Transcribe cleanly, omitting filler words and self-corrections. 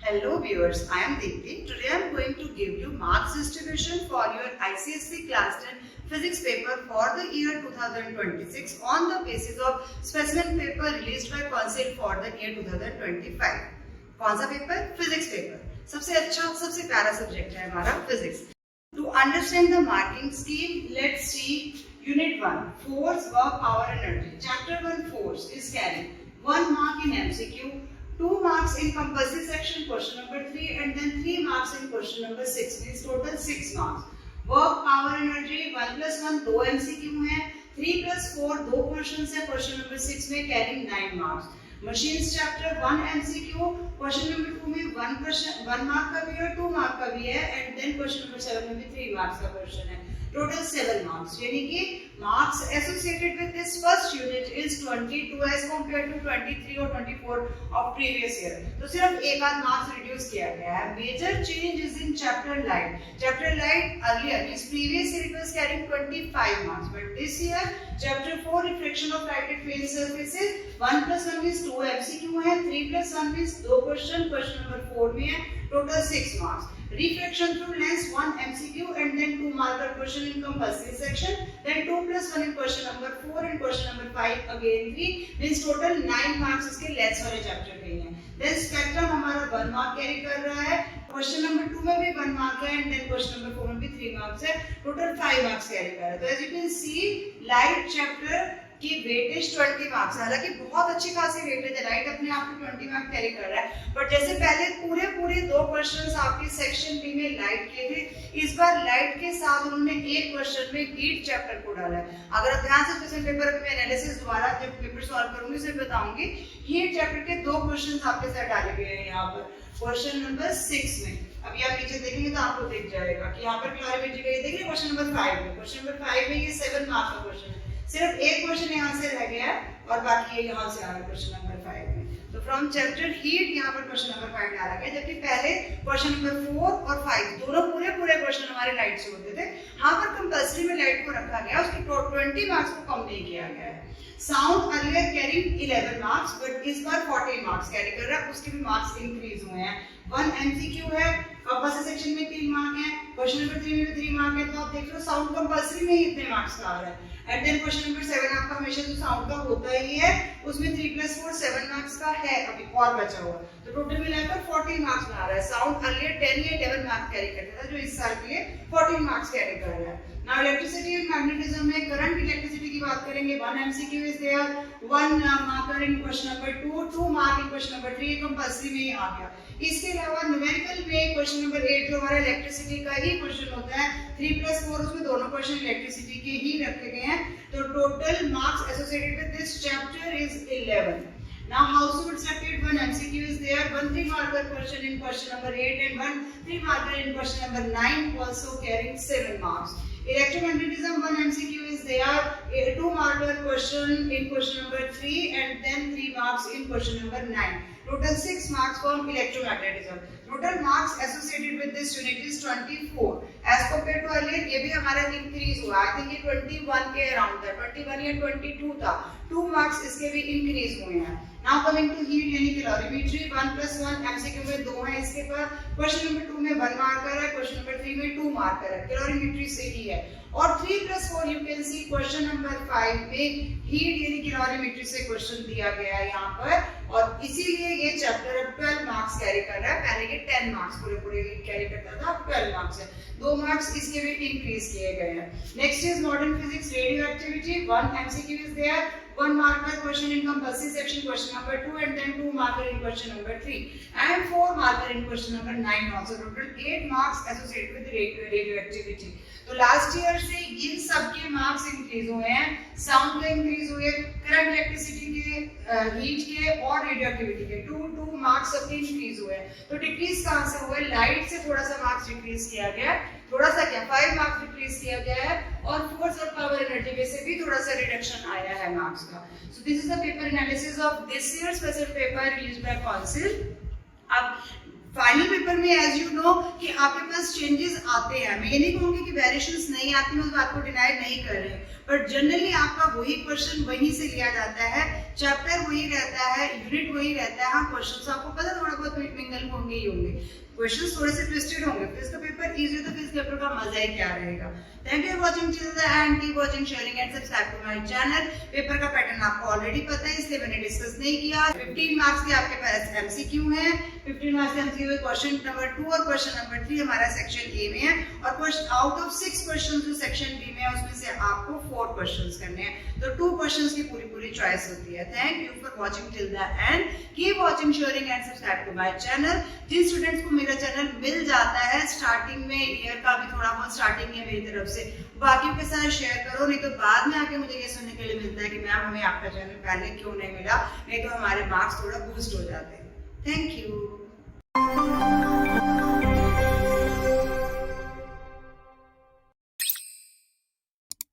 Hello viewers, I am Deepti. Today I am going to give you marks distribution for your ICSE Class 10 Physics paper for the year 2026 on the basis of specimen paper released by Council for the year 2025. कौन सा paper? Physics paper. सबसे अच्छा, सबसे प्यारा subject है हमारा physics. To understand the marking scheme, let's see Unit 1, Force, Work, Power, Energy. Chapter 1, Force is carrying 1 mark in MCQ, 2 marks in compulsory section, question number 3, and then 3 marks in question number 6. Means total 6 marks. Work, Power, Energy, 1 plus 1, 2 MCQ है, 3 plus 4, 2 questions है, question number 6 में carrying 9 marks. Machines chapter 1 MCQ, question number 2 में 1 mark का भी है, 2 mark का भी है, and then question number 7 में भी 3 marks का question है. Total 7 marks. यानी कि marks associated with this first unit is 22 as compared to 23 or 24 of previous year. तो सिर्फ एक आध marks reduce किया गया है. Major change is in chapter light. Chapter light earlier means previous year it was carrying 25 marks, but this year chapter 4 reflection of lighted field surfaces 1 plus 1 means 2 MCQ है, 3 plus 1 means 2 question number 4 में है, total 6 marks. Reflection through lens 1 MCQ and then 2 marker question in compulsory section, then 2 plus 1 in question number 4 and question number 5 again 3 means total 9 marks इसके lens वाले chapter के हैं. Then spectrum हमारा 1 mark carry कर रहा है, question number 2 में भी 1 mark है and then question number 4 में भी 3 marks है, total 5 marks carry कर रहा है. तो as you can see light chapter की वेटेज 20 मार्क्स है. हालांकि बहुत अच्छी खासी वेटेज है, लाइट अपने आप को 20 मार्क्स कैरी कर रहा है, बट जैसे पहले पूरे 2 क्वेश्चंस आपके सेक्शन बी में लाइट के थे, इस बार लाइट के साथ उन्होंने एक क्वेश्चन में हीट चैप्टर को डाला है. अगर आप ध्यान से क्वेश्चन पेपर में एनालिसिस द्वारा जब पेपर सॉल्व करूंगी सिर्फ बताऊंगी, हीट चैप्टर के 2 क्वेश्चंस आपके साथ डाले गए हैं यहाँ पर क्वेश्चन नंबर 6 में. अभी आप नीचे देखेंगे तो आपको दिख जाएगा कि यहाँ पर क्लोरीमेट्री का ये देखिए क्वेश्चन नंबर 5 में. क्वेश्चन नंबर 5 में ये 7 मार्क्स का क्वेश्चन है, सिर्फ एक क्वेश्चन यहाँ से रह गया है और बाकी ये यहाँ से आ रहा है क्वेश्चन नंबर 5 में. तो फ्रॉम चैप्टर हीट यहाँ पर क्वेश्चन नंबर 5 डाला गया, जबकि पहले क्वेश्चन नंबर 4 और 5 दोनों पूरे क्वेश्चन हमारे लाइट से होते थे. यहाँ पर कंपल्सरी में लाइट को रखा गया, उसके 20 मार्क्स को कम नहीं किया गया है. Sound earlier carrying 11 marks, but इस बार 14 मार्क्स कैरी कर रहा है, उसके भी मार्क्स इंक्रीज हुए हैं. 1 MCQ है, कंपल्सरी सेक्शन में 3 मार्क है, क्वेश्चन नंबर 3 में भी 3 मार्क है. तो आप देख लो साउंड कंपल्सरी में ही इतने मार्क्स का आ रहा है. एंड देन क्वेश्चन नंबर 7 आपका हमेशा जो साउंड का होता ही है, उसमें 3 plus 4 7 मार्क्स का है, अभी और बचा हुआ. तो टोटल मिलाकर 14 मार्क्स बना रहा है. साउंड अर्लियर 10 या 11 मार्क्स कैरी करता था, जो इस साल के लिए 14 मार्क्स कैरी कर रहा है. नाउ इलेक्ट्रिसिटी एंड मैग्नेटिज्म में करंट इलेक्ट्रिसिटी की बात करेंगे. 1 MCQ is there, 1 marker in question number 2, 2 mark in question number 3, compulsory में ही आ गया. इसके अलावा न्यूमेरिकल में क्वेश्चन नंबर 8 जो हमारा इलेक्ट्रिसिटी का ही क्वेश्चन होता है, 3 plus 4 उसमें दोनों क्वेश्चन इलेक्ट्रिसिटी के ही रखे गए हैं. तो total marks associated with this chapter is 11. Now household circuit 1 MCQ is there, 1 3 marker question in question number 8 and 1 3 marker in question number 9, also carrying 7 marks. Electromagnetism 1 MCQ is there, 2 marker question in question number 3 and then 3 marks in question number 9. Total 6 marks from electromagnetism. Total marks associated with this unit is 24 as compared to earlier. ये भी हमारा increase हुआ. I think ये 21 के around था, 21 या 22 था. 2 marks इसके भी increase हुए हैं. Now coming to heat यानी calorimetry 1 plus 1 MCQ में 2 है इसके पास. क्वेश्चन नंबर 2 में 1 मार्कर है, क्वेश्चन नंबर 3 में 2 मार्कर है. कैलोरीमेट्री से ही है. और 3 plus 4 you can see question number 5 में हीट यानी कैलोरीमेट्री से क्वेश्चन दिया गया है यहाँ पर, और इसीलिए ये चैप्टर अब 12 मार्क्स कैरी कर रहा है. पहले ये 10 मार्क्स पूरे कैरी करता था, अब 12 मार्क्स है. 2 मार्क्स इसके भी इंक्रीज किए गए हैं. Next is modern physics radioactivity. 1 MCQ is there, 1 marker question in compulsory section question number 2 and then 2 marker in question number 3 and 4 marker in question number 9 also. Total 8 marks associated with radioactivity. तो last year से इन सब के marks increase हुए हैं. Sound के increase हुए, current electricity के, heat के और रेडियोएक्टिविटी के 2 मार्क्स सबके इंक्रीज हुए हैं. तो डिक्रीज कहां से हुआ है? लाइट से थोड़ा सा मार्क्स डिक्रीज किया गया, थोड़ा सा क्या 5 मार्क्स डिक्रीज किया गया है, और फोर्स और पावर एनर्जी में से भी थोड़ा सा रिडक्शन आया है मार्क्स का. So this is the paper analysis of this year special paper released by council. अब फाइनल पेपर में एज यू नो कि आपके पास चेंजेस आते हैं. मैं ये नहीं कहूँगी कि वेरिएशंस नहीं आती, मैं उस बात को डिनाई नहीं कर रही हूँ, बट जनरली आपका वही क्वेश्चन वहीं से लिया जाता है, चैप्टर वही रहता है, यूनिट वही रहता है। हाँ, क्वेश्चन आपको पता थोड़ा बहुत मिंगल होंगे ही होंगे, क्वेश्चंस थोड़े से ट्विस्टेड होंगे, फिर इसका पेपर इजी हो तो फिर इस पेपर का मजा ही क्या रहेगा। Thank you for watching till the end, keep watching, sharing and subscribe to my channel. Paper का पैटर्न आपको ऑलरेडी पता है इसलिए मैंने डिस्कस नहीं किया। 15 मार्क्स के आपके पास एमसीक्यू हैं, 15 मार्क्स एमसीक्यू है। क्वेश्चन नंबर 2 और क्वेश्चन नंबर 3 हमारा सेक्शन ए में है और क्वेश्चन आउट ऑफ 6 क्वेश्चंस जो सेक्शन बी में है उसमें से आपको 4 क्वेश्चंस करने हैं, तो 2 क्वेश्चंस की पूरी चॉइस होती है। Thank you for watching till the end, keep watching, sharing and subscribe to my channel. जिन स्टूडेंट्स को मेरा चैनल मिल जाता है स्टार्टिंग में, ईयर का भी थोड़ा बहुत स्टार्टिंग है मेरी तरफ से, बाकियों के साथ शेयर करो, नहीं तो बाद में आके मुझे ये सुनने के लिए मिलता है कि मैम हमें आपका चैनल पहले क्यों नहीं मिला, नहीं तो हमारे मार्क्स थोड़ा बूस्ट हो जाते हैं। Thank you.